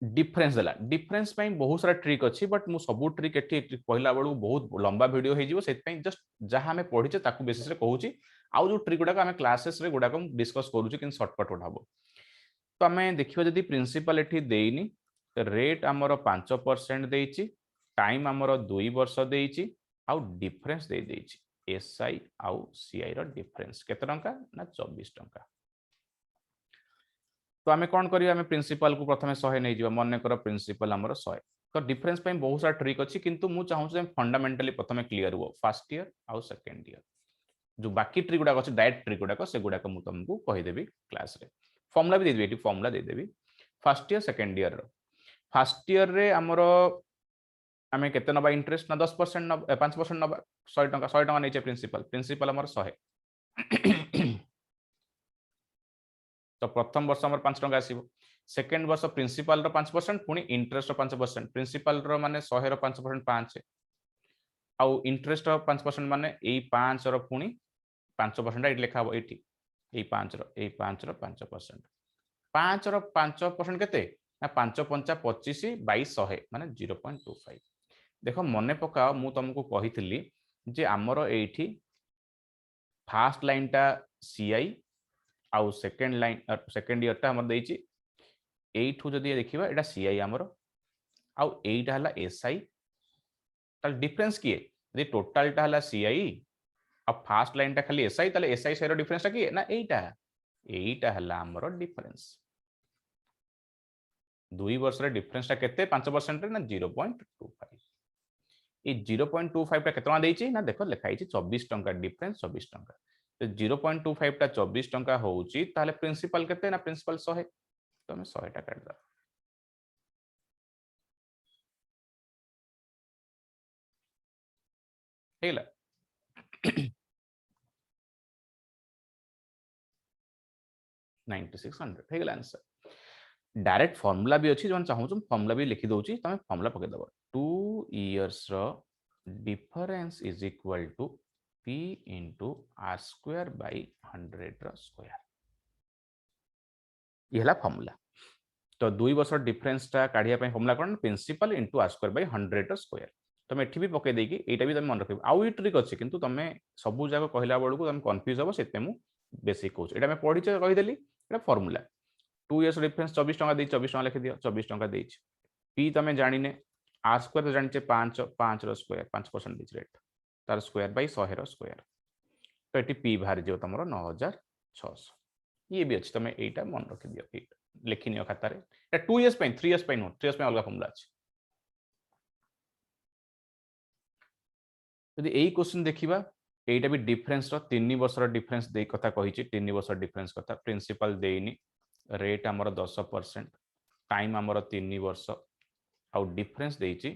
डिफरेंस देला डिफरेंस बहुत सारा ट्रिक अच्छी बट मु सब ट्रिक एठी कहला बेलू बहुत लंबा वीडियो हो जस्ट जहाँ आम पढ़ीचे बेसिस कहूँ आउ जो ट्रिक गुड़ाक आम क्लासेस गुड़ाक डिस्कस करूँ कि सर्टकट गुड़ा हम तो आम देखिए जदि प्रिंसिपल एठी देनी रेट आमर 5% देइछि टाइम आमर 2 वर्ष देइछि आउ डिफरेंस दे देइछि एसआई आउ सीआई रो डिफरेंस केते टंका ना 24 टंका तो आम कौन करिया आम प्रिंसिपल को प्रथम 100 नहीं जीवा मन कर प्रिंसिपल आमर 100 तो डिफरेंस पे बहुत सारा ट्रिक अच्छी किंतु मु चाहूँ फंडामेंटली प्रथम क्लियर हुआ फर्स्ट ईयर आउ सेकंड ईयर जो बाकी ट्रिक गुड़ाक अच्छे डायरेक्ट ट्रिक गुड़ाक से गुड़ाक मुझे तुमको कहीदेवी क्लास रे फॉर्मूला भी देदेवी फॉर्मूला देदेवी first year second year first year रे आमर आम केते नबा इंटरेस्ट ना 10% 5% नबा 100 टका नहीं प्रिंसिपल प्रिंसिपल आमर 100 तो प्रथम वर्ष आमर 5 टका आसीबो सेकंड वर्ष प्रिंसिपल रो 5% पुनी इंटरेस्ट रो 5% प्रिंसिपल रो माने 100 रो 5% 5 आउ इंटरेस्ट रो 5% माने एई 5 रो पुनी 5% एट लिखा ये यही 5 रो 5% 5 रो 5% केते ना 5 पंचा 25 बाई 100 माने 0.25 देख मन पका मु तुमको कही जे आमर एठी फास्ट लाइन टा सीआई आउ सेकंड लाइन सेकंड ईयर टा हमर देइची एठू जदि देखिबा एटा सीआई आमर आउ एटा हला एसआई ताल डिफरेंस किए यदि टोटल टा हला सीआई अब फास्ट लाइन टा खाली एसआई ताले एसआई से डिफरेंस टा किए ना एटा हला हमर डिफरेंस 2 वर्ष रे डिफरेंस टा केते 5% रे ना 0.25 ए 0.25 टा केतना देइची ना देखो लिखा हिची 24 टंका डिफरेंस 24 टंका तो 0.25 टा 24 टंका होउची ताले प्रिंसिपल केते ना प्रिंसिपल 100 तो हमें 100 टा काट दा हेला 9600 हेगला आंसर डायरेक्ट फार्मूला भी अच्छी जो चाहूँ फार्मूला भी लिखि दउची तमे फार्मूला पके दबो 2 इयर्स रो difference is equal to p into r square by 100 रो स्क्वायर ये हला फार्मूला तो 2 वर्ष डिफरेंस टा काढिया पय फार्मूला कोन principal into r square by 100 रो स्क्वायर तमे एठी भी पके देकी एटा भी तमे मन रखिबो आउ ई ट्रिक अछि किंतु तमे सबु जाको कहला बेलको तमे कंफ्यूज हो सेते मु बेसिक कहूँ एटा मैं पढ़ी कही देली एटा फार्मूला 2 इयर्स डिफरेंस 24 टका दे 24 टका लिखि दियो 24 टका दे पी तमे जानिने आर स्क्वायर तो जानिचे 5 5 रो स्क्वायर 5% दिस रेट तार स्क्वायर बाय 100 रो स्क्वायर तो एटी पी बाहर जो तमरो 9600 ये भी अछि तमे एटा मन रखि दियो एटा लिखि नियो खाता रे एटा 2 इयर्स पे 3 इयर्स पे नो 3 इयर्स पे अलगा फार्मूला अछि यदि एई क्वेश्चन देखिबा एटा भी डिफरेंस रो 3 वर्ष रो डिफरेंस दे कथा कहिछि 3 वर्ष डिफरेंस कथा प्रिंसिपल देइनी रेट आमर 10% टाइम आमर 3 वर्ष आउ डिफरेंस देइछि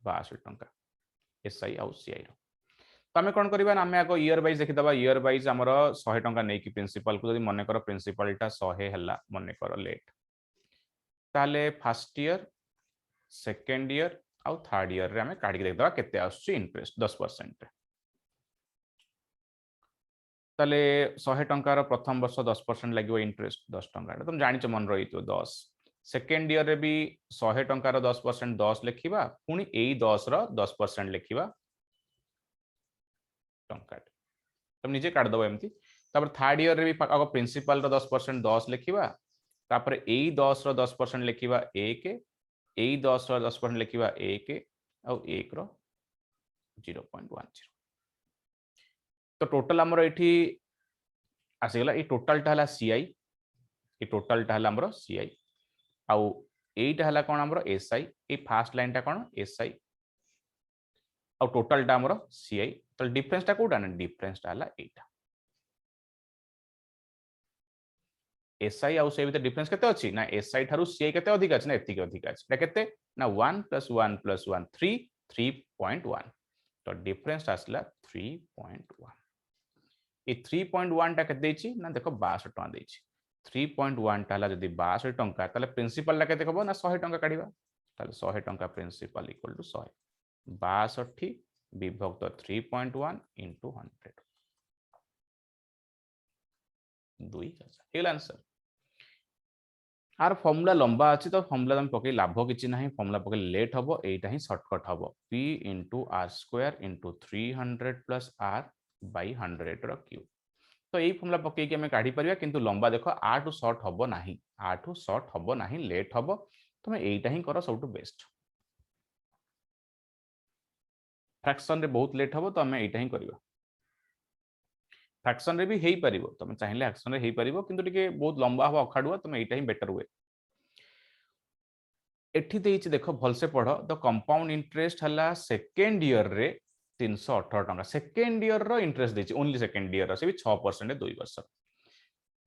62 टंका एसआई आउ सीआई रो तो आमे कोन करबा आमे आको ईयर वाइज देखि दबा ईयर वाइज आमर 100 टंका नै कि प्रिंसिपल को जदि मने कर प्रिंसिपल टा 100 हैला मने कर लेट ताले फर्स्ट ईयर सेकंड ईयर आउ थर्ड ईयर रे आमे काढि देख दबा केते आछी इंटरेस्ट 10% रे ताले 100 टंकार प्रथम वर्ष 10% लगे इंटरेस्ट 10 टंका तुम जानी मन रही 10 सेकेंड ईयर रे भी 100 टंकार 10% 10 लिखा पुणी यही 10 रो 10% लिखा टंका तुम निजे काटदेव एमती थर्ड ईयर रे भी आग प्रिंसिपल 10% 10 लिखा तापर यही 10 रो 10% लिखा 1 यही 10 रो 10% लिखा 1 आउ 1 रो 0.10 तो टोटल आमर ये आसीगला ये टोटल टा सीआई ये टोटल टा आमर सीआई आउ एटा हला कोन आमर एसआई ए फास्ट लाइन टा कोन एसआई आउ टोटल टा आमर सीआई तो डिफरेंस टा कोटा ना डिफरेंस टा हला एटा एसआई आउ सीआई भीतर डिफरेंस केते अछि ना एसआई थारु सीआई केते अधिक अछि ना एतिक अधिक अछि ना केते ना 1 + 1 + 1 3 3.1 तो डिफरेंस आसला 3.1 ए 3.1 टा केते देछि ना देखो 62 टका देछि 3.1 टा हला जदी 62 टका ताले प्रिंसिपल ला केते कहबो ना 100 टका काढिबा ताले 100 टका प्रिंसिपल इक्वल टू 100 62 विभक्त 3.1 इंटू 100 2000 आंसर। आर फॉर्मूला लंबा अच्छी तो फॉर्मूला तुम पकई लाभ किसी ना फॉर्मूला पकई लेट हम यहीटा ही सर्टकट हम p into r square into 300 plus r by 100 cube. तो यही फॉर्मूला पकईकि आम काढ़ी पारिबा किंतु लंबा देख आठू सर्ट हम ना आठू सर्ट हम ना लेट हम तुम यहीटा ही कर सब बेस्ट। फ्रैक्शन रे बहुत लेट हम तो आम यहीटा ही करवा। फ्रैक्शन रे भी हेई परिबो तुम चाहिए एक्शन रे हेई परिबो किंतु टिके बहुत लंबा हम अखाड़ुआ तुम यहीटा ही बेटर हुए। एठी देइछि देख भलसे पढ़ द कंपाउंड इंटरेस्ट हला सेकेंड ईयर रे 318 टंका सेकेंड ईयर रो इंटरेस्ट देइछि ओनली सेकेंड ईयर से भी 6% 2 वर्ष।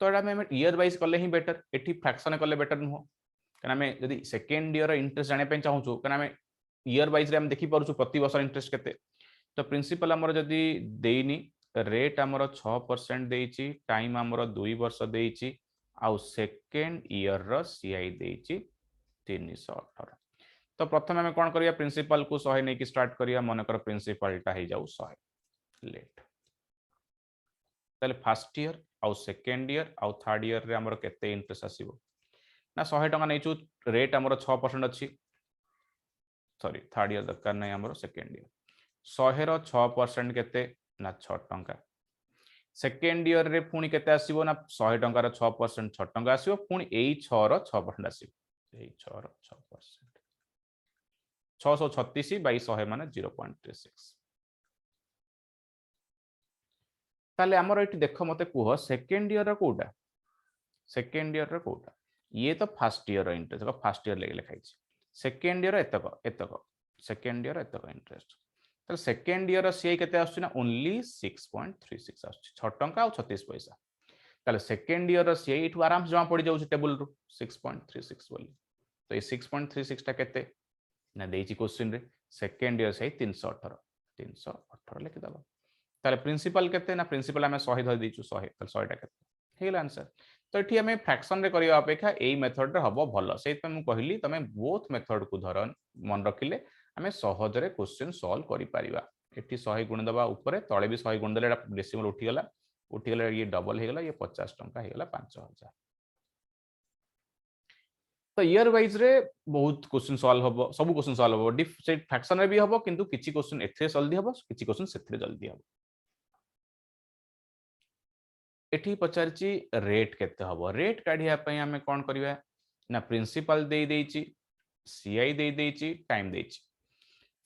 तो एटा में ईयर वाइज कले ही बेटर एठी फ्रैक्शन कले बेटर नुह कना में यदि सेकेंड ईयर इंटरेस्ट जाने पे चाहूछु कना में ईयर वाइज रे हम देखि परछु प्रति वर्ष इंटरेस्ट केते। तो प्रिंसिपल हमर जदि देइनी रेट हमर 6% देइछि टाइम हमर 2 वर्ष देइछि आउ सेकेंड ईयर रो सीआई देइछि 318। तो प्रथम आम कौन करिया प्रिंसिपल को 100 नहीं स्टार्ट करिया मनकर प्रिंसिपल टा हो जाऊ 100 लेट ताले फर्स्ट ईयर आउ सेकेंड ईयर आउ थर्ड ईयर रे हमर केते इंटरेस्ट आसीबो ना 100 टका नैचु रेट हमर 6% अछि सॉरी थर्ड ईयर दरकार नै हमर सेकेंड ईयर 100 रो 6% केते ना 6 टका सेकेंड ईयर रे पुनी केते आसीबो ना 100 टका रो 6% 6 टका आसीबो पुनी एई 6 रो 6% आसीबो एई 6 रो 6% 636 बाई 100 माने 0.36 ताले हमर एठी देखो मते कुह सेकेंड ईयर रो कोटा सेकेंड ईयर रो कोटा ये तो फर्स्ट ईयर रो इंटरेस्ट को फर्स्ट ईयर लेके लिखाई छी सेकेंड ईयर एतक एतक सेकेंड ईयर एतक इंटरेस्ट तो सेकेंड ईयर सीआई केते आछी ना ओनली 6.36 आछी 6 टंका और 36 पैसा ताले सेकेंड ईयर सीआई इठु आराम से जमा पड़ी जाउछ टेबल रु 6.36 बोली तो ये 6.36 टा केते ना देइछि क्वेश्चन रे सेकेंड ईयर से 318 लिखि दबा ताले प्रिंसिपल केते ना प्रिंसिपल हमें 100 धरि दिछु 100 ताले 100 टा केते हेला आंसर। तो एठी हमें फ्रैक्शन रे करिया अपेक्षा एई मेथड रे हबो भलो सेत मैं कहली तमे बोथ मेथड को धरन मन रखिले हमें सहज रे क्वेश्चन सॉल्व करि परिबा। एठी 100 गुण दबा ऊपर तळे भी 100 गुण देले एटा डेसिमल उठी गला ये डबल हे गला ये 50 टंका हे गला 5000। तो ईयर वाइज रे बहुत क्वेश्चन सॉल्व हबो सब क्वेश्चन सॉल्व हबो से फ्रैक्शन रे भी हबो किंतु किछि क्वेश्चन एथे जल्दी हबो किछि क्वेश्चन सेथरे जल्दी हबो। एठी पचारची रेट केते हबो रेट काढिया पई हमें कोन करबा ना प्रिंसिपल दे देइची सीआई दे देइची टाइम देइची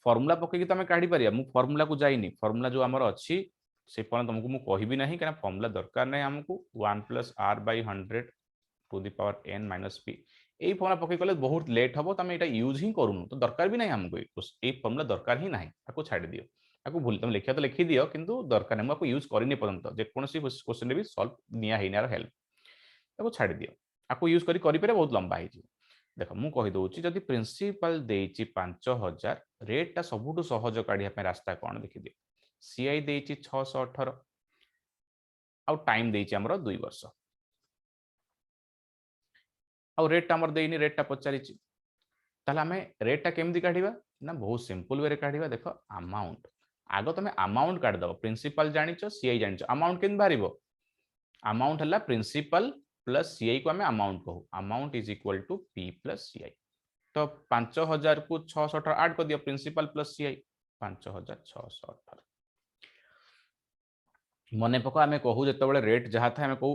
फार्मूला पके कि तमे काढी परिया मु फार्मूला को जाईनी फार्मूला जो हमर अछि से पण तुमको मु कहिबी नाही कारण फार्मूला दरकार नै हमको 1 + r/100 to the power n - p ए फॉर्मूला पके कले बहुत लेट हबो तमे एटा यूज ही करूनु तो दरकार भी नाही हमको ए फॉर्मूला दरकार ही नाही ताको छाडी दियो ताको भूल तुम लिखिया तो लिखि दियो किंतु दरकार नै मको यूज करिनी पर्यंत जे कोनसी क्वेश्चन रे भी सॉल्व निया हेनार हेल्प ताको छाडी दियो ताको यूज करि पारे बहुत लंबा हे देख मु कहि दउची जदि प्रिंसिपल देइची 5000 रेट ता सबुटु सहज काढिया पे रास्ता कोन देखि दियो सीआई देइची 618 आउ टाइम देइची हमरो 2 वर्ष आउ रेट हमर देइनी रेट ता पचारिची ताले हमें रेट ता केमदी काढिबा ना बहुत सिंपल वे रे काढिबा देखो अमाउंट आगो तमे अमाउंट काढ दबो प्रिंसिपल जानिचो सीआई जानिचो अमाउंट केन बारिबो अमाउंट हला प्रिंसिपल प्लस सीआई को हमें अमाउंट कहू amount is equal to P plus CI तो 5000 को 618 ऐड कर दियो प्रिंसिपल प्लस सीआई 5618 मने पको हमें कहू जते बळे रेट जहा था हमें कहू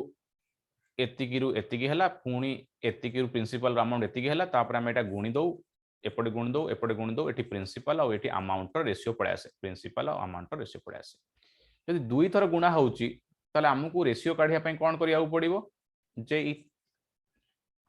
एतिकिरु एतिकी हला पुणी एतिकिरु प्रिंसिपल अमाउंट एतिकी हला तापर हमें एटा गुणी दउ एपटे गुणी दउ एटी प्रिंसिपल और एटी अमाउंट रो रेशियो पड़े आसे प्रिंसिपल और अमाउंट रो रेशियो पड़े आसे यदि दुई थर गुणा होउची ताले हमकु रेशियो काढिया पई कोन करिया पड़िबो जे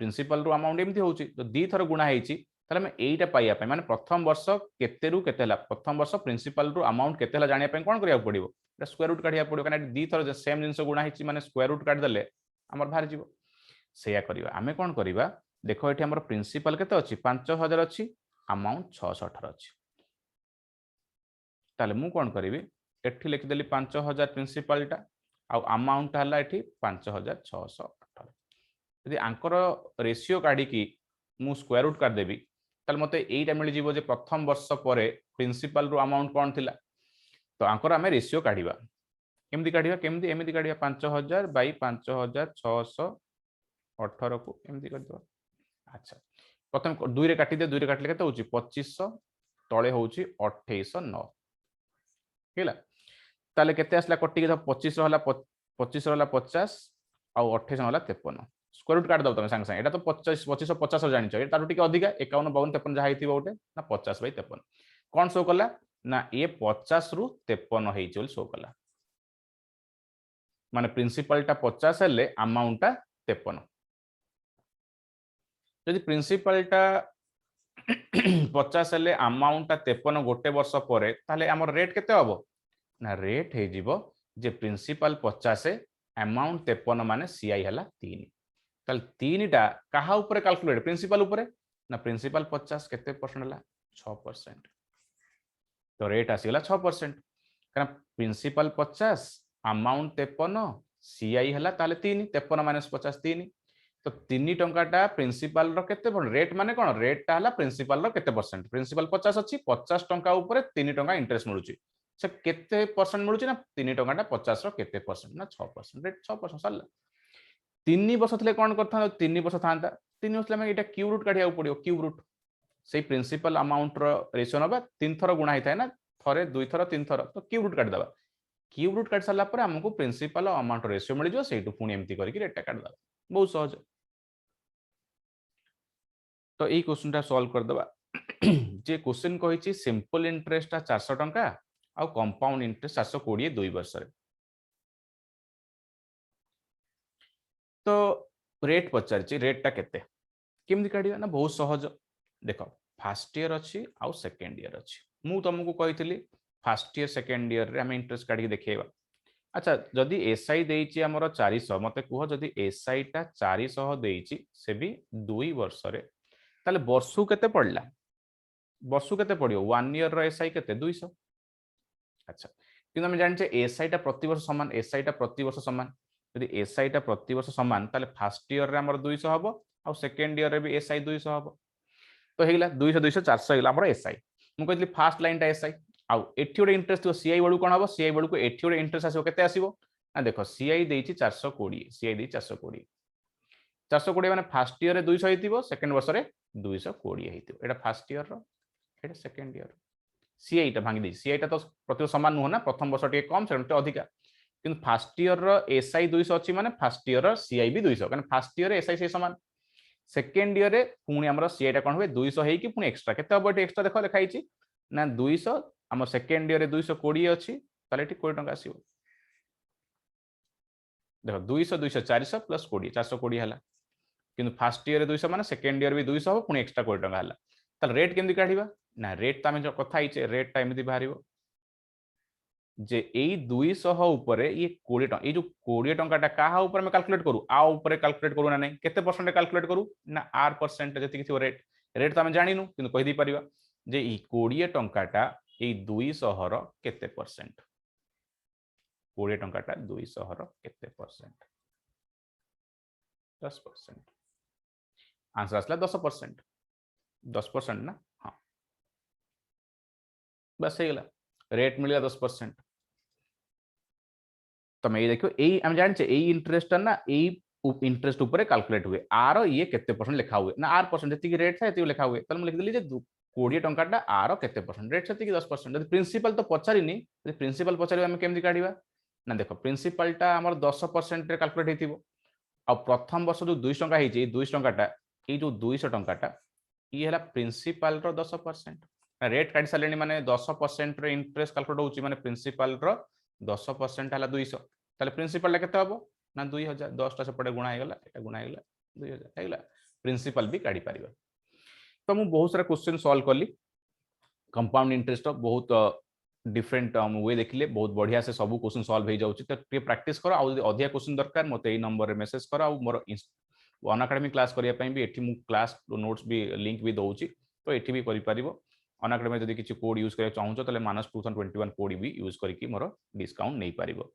प्रिंसिपल रो अमाउंट एमती होउची तो दी थर गुणा हेची ताले मैं एटा पाइया पे माने प्रथम वर्ष केते रु केते हला प्रथम वर्ष प्रिंसिपल रो अमाउंट केते हला जानिया पे कोन करिया पड़िबो एटा स्क्वायर रूट काढिया पड़िबो काने दी थर सेम जिंस गुणा हेची माने स्क्वायर रूट काढ देले हमर भार जीवो सेया करिवा हमें कोन करिवा देखो एठी हमर प्रिंसिपल केते अछि 5000 अछि अमाउंट 618 अछि ताले मु कोन करिवि एठी लिखि देली 5000 प्रिंसिपल टा आ अमाउंट हला एठी 5618 यदि आंकर रेशियो काढी की मु स्क्वायर रूट कर देबी ताले मते एटा मिल जीवो जे प्रथम वर्ष परे प्रिंसिपल रो अमाउंट कोन थिला तो आंकर आमे रेशियो काढिबा केमती काढिबा केमती एमती काढिबा 5000 बाई 5618 को एमती कर दो। अच्छा प्रथम 2 रे काटी दे 2 रे काटले केते होची 2500 तळे होची 2809 हेला ताले केते आसला कटि के 25 होला 25 होला 50 आ 28 होला 53 स्क्वायर रूट काट दो तमे संग संग एटा तो 25 2550 जानिछ ए तारु टिके अधिका 51 52 53 जा हेतिबो ओटे ना 50 बाई 53 कोन शो कला ना ए 50 रु 53 हेइ चल शो कला माने प्रिंसिपल टा 50 हेले अमाउंट टा 53 यदि प्रिंसिपल टा 50 हेले अमाउंट टा 53 गोटे वर्ष परे ताले हमर रेट केते हबो ना रेट हे जिवो जे प्रिंसिपल 50 अमाउंट 53 माने सीआई हला 3 ताले 3 टा कहा ऊपर कैलकुलेट प्रिंसिपल ऊपर ना प्रिंसिपल 50 केते परसेंट हला 6% तो रेट आसीगला 6% कारण प्रिंसिपल 50 अमाउंट 53 सीआई हला ताले 3 53 माइनस 50 3 तो 3 टंकाटा प्रिंसिपल रो केते रेट माने कोन रेट टा हला प्रिंसिपल रो केते परसेंट प्रिंसिपल 50 अछि 50 टंका ऊपर 3 टंका इंटरेस्ट मिलुची से केते परसेंट मिलुची ना 3 टंकाटा 50 रो केते परसेंट ना 6% रेट 6% सरला 3 वर्ष थले कोन करथा 3 वर्ष थांता 3 वर्ष ले एटा क्यूब रूट काढिया पड़ियो क्यूब रूट से प्रिंसिपल अमाउंट रो रेशियो नबा 3 थरो गुणा हिताय ना थरे 2 थरो 3 थरो तो क्यूब रूट काट दबा क्यूब रूट काट साला पर हमको प्रिंसिपल अमाउंट रेशियो मिल जो सेटू पुणी एमती करके रेट काट दबा बहुत सहज तो यही क्वेश्चन टा सॉल्व कर दबा जे क्वेश्चन कहिछि सिंपल इंटरेस्ट 400 टंका आ कंपाउंड इंटरेस्ट 420 2 वर्ष रे तो रेट पचारछि रेट टा केते केमती काढिबा ना बहुत सहज देखो फर्स्ट ईयर अछि आ सेकंड ईयर अछि मु तुमको कहितली फर्स्ट ईयर सेकंड ईयर रे हम इंटरेस्ट काढी देखैबा अच्छा जदि एसआई देइछि हमर 400 मते कुह जदि एसआई टा 400 देइछि से भी 2 वर्ष रे ताले वर्षु केते पड़ला वर्षु केते पड़ियो 1 ईयर रो एसआई केते 200 अच्छा किंतु हम जानि छे एसआई टा प्रति वर्ष समान एसआई टा प्रति वर्ष समान यदि एसआई टा प्रति वर्ष समान ताले फर्स्ट ईयर रे हमर 200 हबो आ सेकंड ईयर रे भी एसआई 200 हबो तो हेला 200 200 400 हेला हमर एसआई मु कहली फर्स्ट लाइन टा एसआई आ एठी ओडे इंटरेस्ट तो सीआई बळु कोन हबो सीआई बळु को एठी ओडे इंटरेस्ट आसीबो केते आसीबो ना देखो सीआई देइछि 420 सीआई देइ 420 420 माने फर्स्ट ईयर रे 200 हेतिबो सेकंड वर्ष रे 220 हेतिबो एटा फर्स्ट ईयर रो एटा सेकंड ईयर सीआई टा भांगी दे सीआई टा तो प्रति समान नुह ना प्रथम वर्ष टे कम सेकंड टे अधिका किंतु फर्स्ट ईयर रो एसआई 200 अछि माने फर्स्ट ईयर रो सीआई भी 200 कारण फर्स्ट ईयर रे एसआई से समान सेकंड ईयर रे पुणी हमर सीआई टा कोन होय 200 हेई कि पुणी एक्स्ट्रा केते हबो एटे एक्स्ट्रा देखो लिखाई छि ना 200 हमर सेकंड ईयर रे 220 अछि ताले एटी 20 टंका आसीबो देखो 200 200 400 प्लस 20 420 हला किंतु फर्स्ट ईयर रे 200 माने सेकंड ईयर भी 200 हो पुणी एक्स्ट्रा 20 टंका हला ताले रेट केमदी काढिबा ना रेट त हम जो कथा हिचे रेट टा एमदी बाहरिबो जे एई 200 ऊपर ये 20 टंका ये जो 20 टंकाटा काहा ऊपर में कैलकुलेट करू आ ऊपर कैलकुलेट करू ना नहीं केते परसेंट कैलकुलेट करू ना आर परसेंट जति कि रेट रेट तो हम जानिनु किंतु कहि दी परिबा जे ई 20 टंकाटा ए 200 रो केते परसेंट 20 टंकाटा 200 रो केते परसेंट 10% आंसर असला 10% 10% ना हां बस हे गेला रेट मिलिया 10% तमे देखियो एई हम जानि छे एई इंटरेस्ट ना एई इंटरेस्ट ऊपर कैलकुलेट हुए आर ये केते परसेंट लिखा हुए ना आर परसेंट जति रेट था एति लिखा हुए तले लिख देली जे 20 टंकाटा आर केते परसेंट रेट सेति 10% जति प्रिंसिपल तो पचारिनी जति प्रिंसिपल पचारि हम केमति काढिबा ना देखो प्रिंसिपल टा हमर 10% रे कैलकुलेट हेतिबो आ प्रथम वर्ष जो 200 टंका हेछि 200 टंकाटा ए जो 200 टंकाटा ये हला प्रिंसिपल रो 10% रेट काढि सालेनी माने 10% रे इंटरेस्ट कैलकुलेट होउची माने प्रिंसिपल रो 10% हला 200 ताले प्रिंसिपल केते हबो ना 2000 10 टा सेपटे गुणा हेगला एटा गुणा हेगला 2000 हेगला प्रिंसिपल भी काढी परिबा तो मु बहुत सारा क्वेश्चन सॉल्व करली कंपाउंड इंटरेस्ट बहुत डिफरेंट वे देखिले बहुत बढ़िया से सब क्वेश्चन सॉल्व हो जाउची तो टे प्रैक्टिस करो आ अधिया क्वेश्चन दरकार मते ए नंबर रे मेसेज करो आ मोर वन अकाडेमी क्लास करिया पई भी एठी मु क्लास नोट्स भी लिंक भी दउची तो एठी भी करि परिबो अन अकाडेमी जदि किछि कोड यूज करे चाहूचो तले -2021 कोड भी यूज करके मोर डिस्काउंट नै परिबो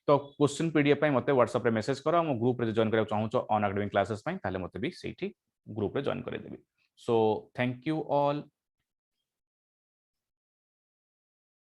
तो क्वेश्चन पीडीएफ पई मते व्हाट्सएप रे मेसेज करो मो ग्रुप रे जॉइन करे चाहूचो अन अकाडेमी क्लासेस पई ताले मते भी सेठी ग्रुप रे जॉइन करे देबी सो थैंक यू ऑल